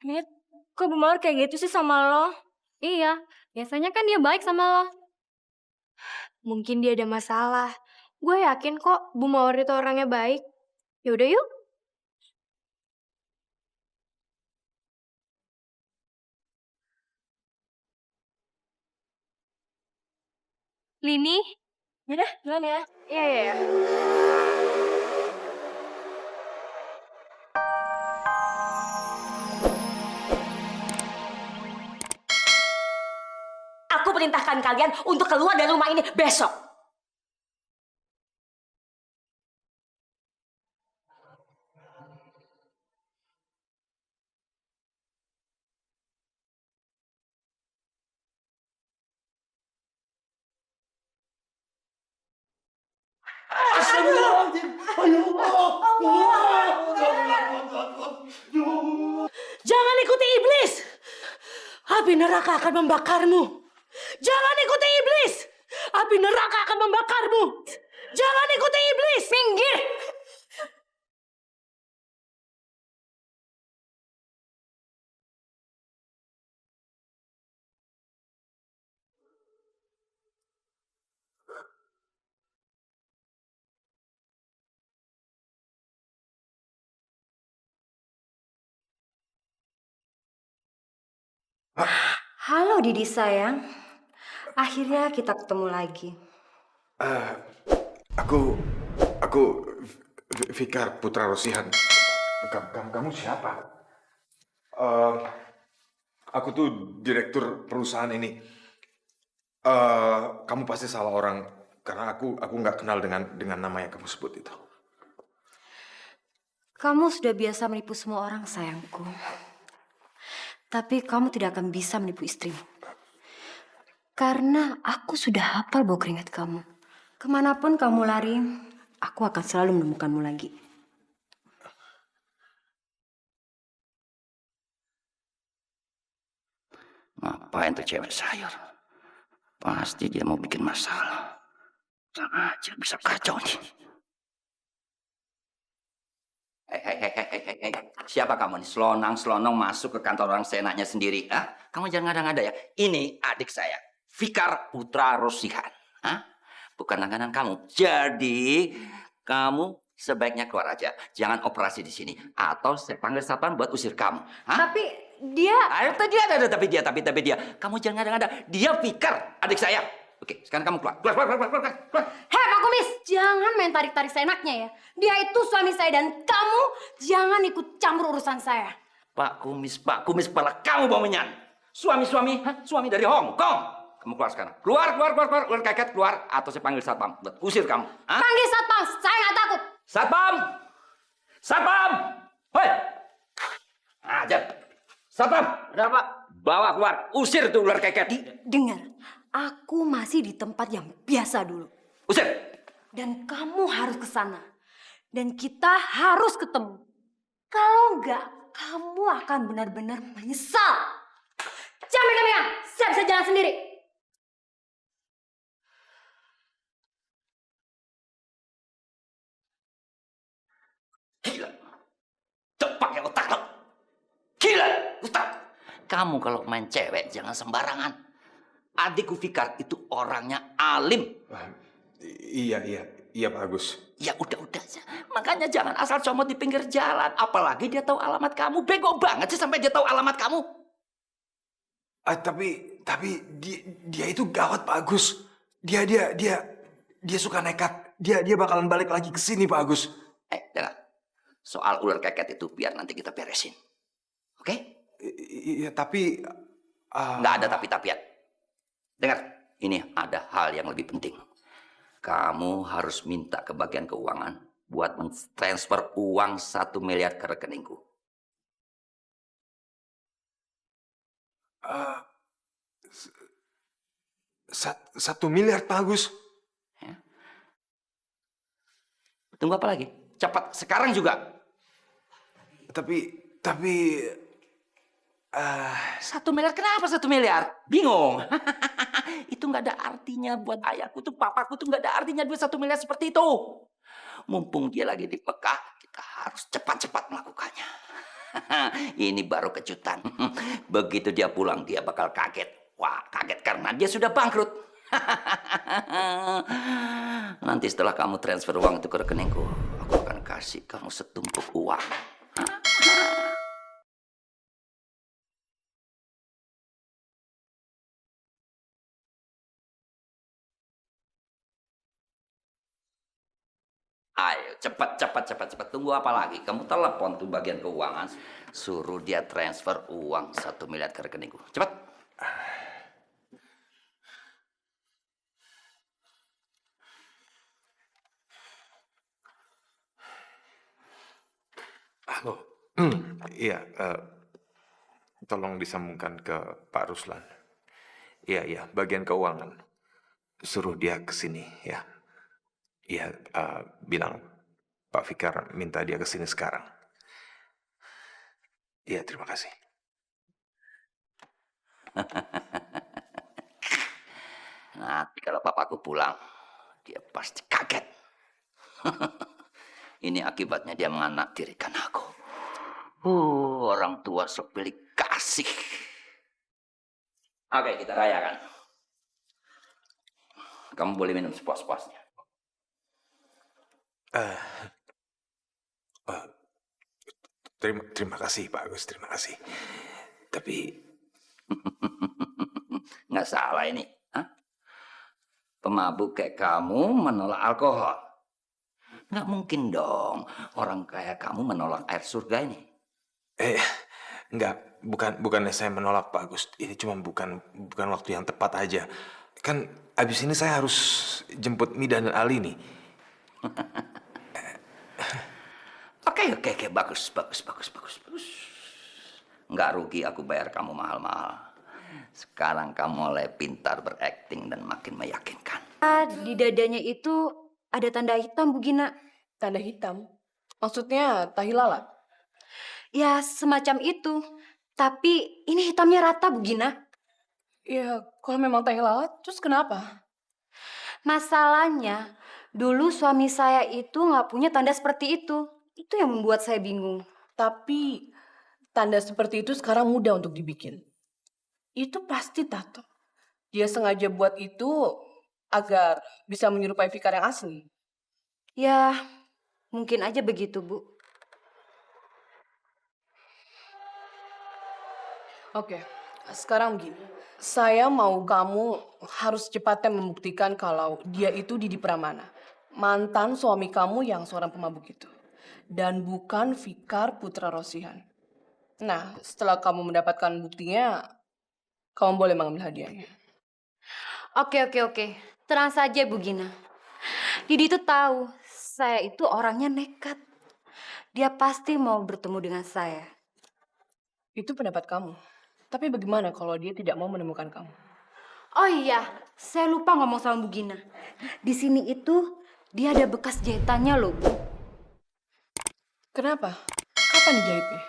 Mit, kok Bu Mawar kayak gitu sih sama lo? Iya, biasanya kan dia baik sama lo. Mungkin dia ada masalah. Gue yakin kok Bu Mawar itu orangnya baik. Yaudah yuk. Lini, Yaudah, duluan ya. Iya, iya, iya. Aku perintahkan kalian untuk keluar dari rumah ini besok. Jangan ikuti iblis. Api neraka akan membakarmu. Jangan ikuti iblis. Api neraka akan membakarmu. Jangan ikuti iblis. Minggir. Halo Didi sayang. Akhirnya kita ketemu lagi. Aku Fikar Putra Rosihan. Kamu siapa? Aku tuh direktur perusahaan ini. Kamu pasti salah orang karena aku nggak kenal dengan nama yang kamu sebut itu. Kamu sudah biasa menipu semua orang sayangku. Tapi kamu tidak akan bisa menipu istrimu. Karena aku sudah hafal bau keringat kamu. Kemanapun kamu lari, aku akan selalu menemukanmu lagi. Ngapain tuh cewek sayur? Pasti dia mau bikin masalah. Sama aja bisa kacau nih. Hei. Siapa kamu nih? Selonang masuk ke kantor orang seenaknya sendiri. Ah? Kamu jangan ngada-ngada ya. Ini adik saya, Fikar Putra Rosihan. Ah? Bukan langganan kamu. Jadi, kamu sebaiknya keluar aja. Jangan operasi di sini. Atau saya panggil satpam buat usir kamu. Hah? Tapi dia... Tadi ada tapi dia. Kamu jangan ngada-ngada. Dia Fikar, adik saya. Oke, sekarang kamu keluar. Keluar. Hei Pak Kumis, jangan main tarik-tarik seenaknya ya. Dia itu suami saya dan kamu jangan ikut campur urusan saya. Pak Kumis, pala kamu baunya. Suami, suami dari Hong Kong. Kamu keluar sekarang. Keluar, keket, keluar. Atau saya panggil satpam, buat usir kamu. Hah? Panggil satpam, saya nggak takut. Satpam! Hoi! Ajar. Satpam, ada apa? Bawa keluar, usir tuh ular keket. Dengar, aku masih di tempat yang biasa dulu. Usir! Dan kamu harus ke sana. Dan kita harus ketemu. Kalau enggak, kamu akan benar-benar menyesal. Jangan megang-megang, saya bisa jalan sendiri. Gila. Coba pakai otak lo. Gila, otak. Kamu kalau main cewek jangan sembarangan. Adikku Fikar itu orangnya alim. Iya Pak Agus. Ya udah aja. Makanya jangan asal comot di pinggir jalan. Apalagi dia tahu alamat kamu. Bego banget sih sampai dia tahu alamat kamu. Tapi dia itu gawat Pak Agus. Dia suka nekat. Dia bakalan balik lagi ke sini Pak Agus. Dengar. Soal ular keket itu biar nanti kita beresin. Oke? Iya, tapi Nggak ada tapi-tapian. Dengar, ini ada hal yang lebih penting. Kamu harus minta ke bagian keuangan buat mentransfer uang 1 miliar ke rekeningku. 1 miliar Pak Agus. Ya. Tunggu apa lagi? Cepat, sekarang juga. Tapi 1 miliar, kenapa 1 miliar? Bingung? Itu nggak ada artinya buat ayahku tuh, papaku tuh nggak ada artinya duit 1 miliar seperti itu. Mumpung dia lagi di Mekah, kita harus cepat-cepat melakukannya. Ini baru kejutan. Begitu dia pulang, dia bakal kaget. Wah, kaget karena dia sudah bangkrut. Nanti setelah kamu transfer uang itu ke rekeningku, aku akan kasih kamu setumpuk uang. Ayo, cepat, cepat, cepat, cepat. Tunggu apa lagi? Kamu telepon tuh bagian keuangan. Suruh dia transfer uang 1 miliar ke rekeningku. Cepat. Halo. Iya, tolong disambungkan ke Pak Ruslan. Iya, iya, bagian keuangan. Suruh dia ke sini, ya. Iya, bilang Pak Fikar minta dia ke sini sekarang. Iya, terima kasih. Nanti kalau papaku pulang, dia pasti kaget. Ini akibatnya dia menganaktirikan aku. Orang tua sok pilih kasih. Oke, kita rayakan. Kamu boleh minum sepuas-puasnya. Eh, eh, terima kasih Pak Agus, terima kasih. Tapi Nggak salah ini. Hah? Pemabuk kayak kamu menolak alkohol. Nggak mungkin dong orang kayak kamu menolak air surga ini. enggak, bukannya saya menolak Pak Agus. Ini cuma bukan waktu yang tepat aja. Kan abis ini saya harus jemput Mida dan Ali nih. Oke, bagus. Nggak rugi aku bayar kamu mahal-mahal. Sekarang kamu mulai pintar berakting dan makin meyakinkan. Di dadanya itu ada tanda hitam, Bu Gina. Tanda hitam? Maksudnya tahi lalat? Ya, semacam itu. Tapi ini hitamnya rata, Bu Gina. Ya, kalau memang tahi lalat, terus kenapa? Masalahnya, dulu suami saya itu nggak punya tanda seperti itu. Itu yang membuat saya bingung. Tapi tanda seperti itu sekarang mudah untuk dibikin. Itu pasti tato. Dia sengaja buat itu agar bisa menyerupai Fikar yang asli. Ya, mungkin aja begitu, Bu. Oke, sekarang begini. Saya mau kamu harus cepatnya membuktikan kalau dia itu Didi Pramana. Mantan suami kamu yang seorang pemabuk itu. Dan bukan Fikar Putra Rosihan. Nah, setelah kamu mendapatkan buktinya, kamu boleh mengambil hadiahnya. Oke. Tenang saja, Bu Gina. Didi itu tahu saya itu orangnya nekat. Dia pasti mau bertemu dengan saya. Itu pendapat kamu. Tapi bagaimana kalau dia tidak mau menemukan kamu? Oh iya, saya lupa ngomong sama Bu Gina. Di sini itu dia ada bekas jahitannya loh, Bu. Kenapa? Kapan dijahitnya?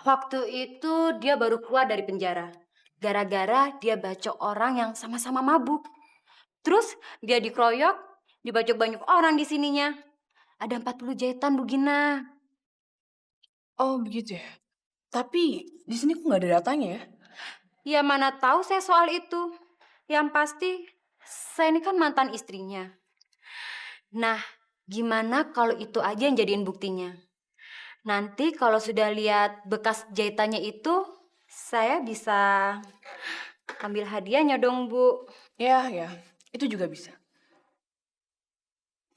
Waktu itu dia baru keluar dari penjara. Gara-gara dia bacok orang yang sama-sama mabuk. Terus dia dikeroyok, dibacok banyak orang di sininya. Ada 40 jahitan, Bu Gina. Oh begitu ya. Tapi di sini kok nggak ada datanya ya? Ya mana tahu saya soal itu. Yang pasti saya ini kan mantan istrinya. Nah, gimana kalau itu aja yang jadiin buktinya? Nanti kalau sudah lihat bekas jahitannya itu, saya bisa ambil hadiahnya dong, Bu. Ya, itu juga bisa.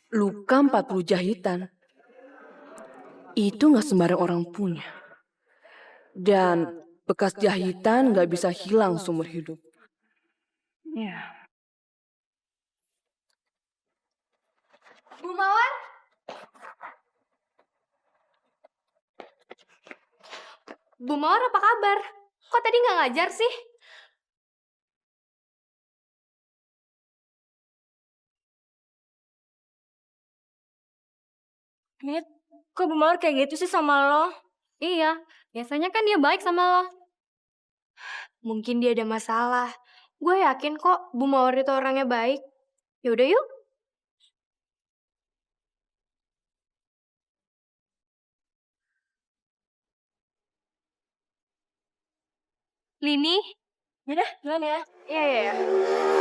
Luka 40 jahitan. Itu nggak sembarang orang punya. Dan bekas jahitan nggak bisa hilang seumur hidup. Ya. Bu Mawar? Bu Mawar apa kabar? Kok tadi nggak ngajar sih? Nit, kok Bu Mawar kayak gitu sih sama lo? Iya, biasanya kan dia baik sama lo. Mungkin dia ada masalah. Gue yakin kok Bu Mawar itu orangnya baik. Yaudah yuk. Lini. Yaudah, duluan ya. Iya, iya, iya.